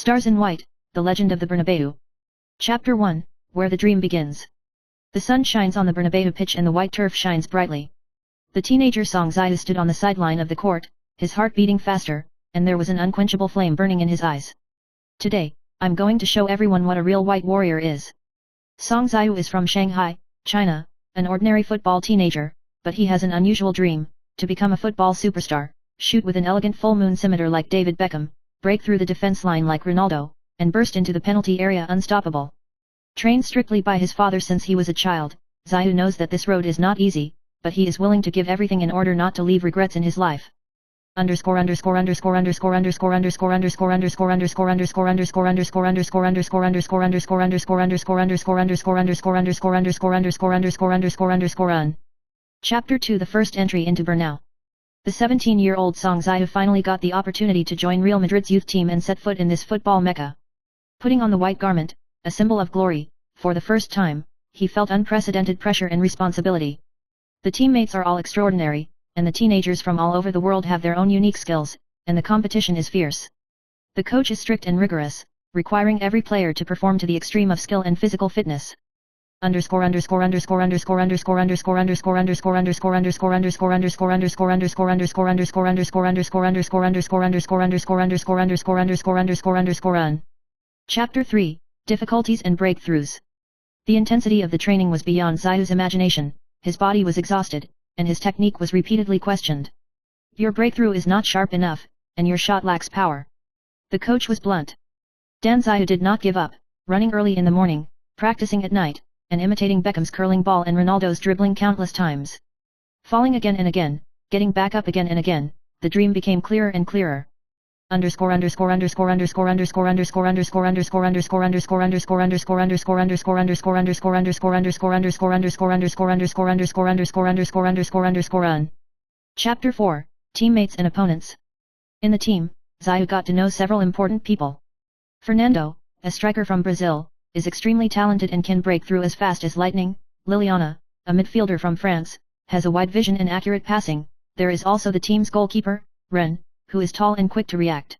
Stars in White, The Legend of the Bernabeu. Chapter 1, Where the Dream Begins. The sun shines on the Bernabeu pitch and the white turf shines brightly. The teenager Song Ziyu stood on the sideline of the court, his heart beating faster, and there was an unquenchable flame burning in his eyes. Today, I'm going to show everyone what a real white warrior is. Song Ziyu is from Shanghai, China, an ordinary football teenager, but he has an unusual dream, to become a football superstar, shoot with an elegant full moon scimitar like David Beckham, break through the defense line like Ronaldo, and burst into the penalty area unstoppable. Trained strictly by his father since he was a child, Ziyu knows that this road is not easy, but he is willing to give everything in order not to leave regrets in his life. Chapter 2 The first entry into Bernabeu. The 17-year-old Song Ziyu finally got the opportunity to join Real Madrid's youth team and set foot in this football mecca. Putting on the white garment, a symbol of glory, for the first time, he felt unprecedented pressure and responsibility. The teammates are all extraordinary, and the teenagers from all over the world have their own unique skills, and the competition is fierce. The coach is strict and rigorous, requiring every player to perform to the extreme of skill and physical fitness. Chapter 3, Difficulties and Breakthroughs. The intensity of the training was beyond Ziyu's imagination, his body was exhausted, and his technique was repeatedly questioned. Your breakthrough is not sharp enough, and your shot lacks power. The coach was blunt. Ziyu did not give up, running early in the morning, practicing at night, and imitating Beckham's curling ball and Ronaldo's dribbling countless times. Falling again and again, getting back up again and again, the dream became clearer and clearer. Chapter 4, Teammates and Opponents. In the team, Ziyu got to know several important people. Fernando, a striker from Brazil, is extremely talented and can break through as fast as lightning. Liliana, a midfielder from France, has a wide vision and accurate passing. There is also the team's goalkeeper, Ren, who is tall and quick to react.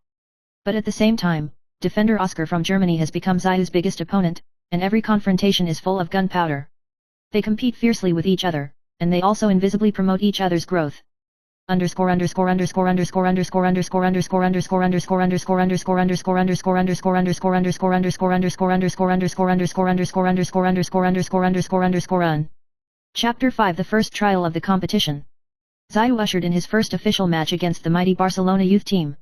But at the same time, defender Oscar from Germany has become Ziyu's biggest opponent, and every confrontation is full of gunpowder. They compete fiercely with each other, and they also invisibly promote each other's growth. Chapter 5 The first trial of the competition. Ziyu ushered in his first official match against the mighty Barcelona youth team.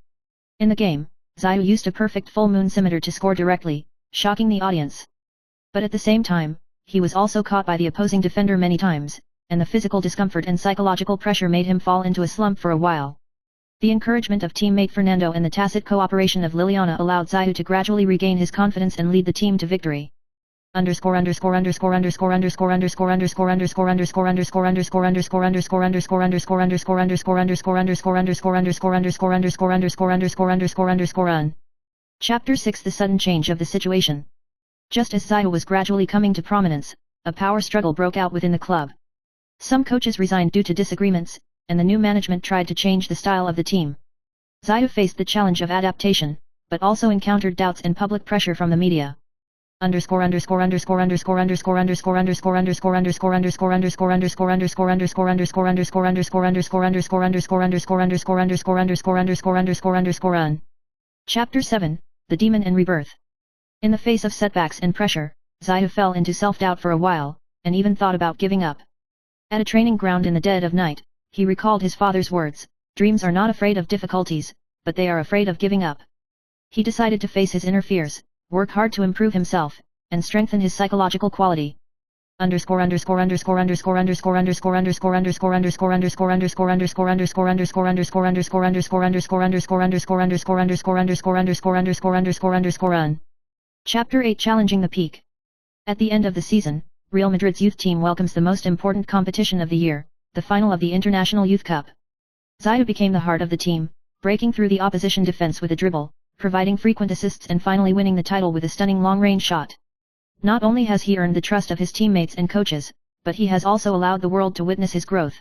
In the game, Ziyu used a perfect full moon scimitar to score directly, shocking the audience. But at the same time, he was also caught by the opposing defender many times, and the physical discomfort and psychological pressure made him fall into a slump for a while. The encouragement of teammate Fernando and the tacit cooperation of Liliana allowed Ziyu to gradually regain his confidence and lead the team to victory. Chapter 6 The sudden change of the situation. Just as Ziyu was gradually coming to prominence, a power struggle broke out within the club. Some coaches resigned due to disagreements, and the new management tried to change the style of the team. Ziyu faced the challenge of adaptation, but also encountered doubts and public pressure from the media. Chapter 7, The Demon and Rebirth. In the face of setbacks and pressure, Ziyu fell into self-doubt for a while, and even thought about giving up. At a training ground in the dead of night, he recalled his father's words, "Dreams are not afraid of difficulties, but they are afraid of giving up." He decided to face his inner fears, work hard to improve himself, and strengthen his psychological quality. Chapter 8 Challenging the Peak. At the end of the season, Real Madrid's youth team welcomes the most important competition of the year, the final of the International Youth Cup. Ziyu became the heart of the team, breaking through the opposition defense with a dribble, providing frequent assists and finally winning the title with a stunning long-range shot. Not only has he earned the trust of his teammates and coaches, but he has also allowed the world to witness his growth.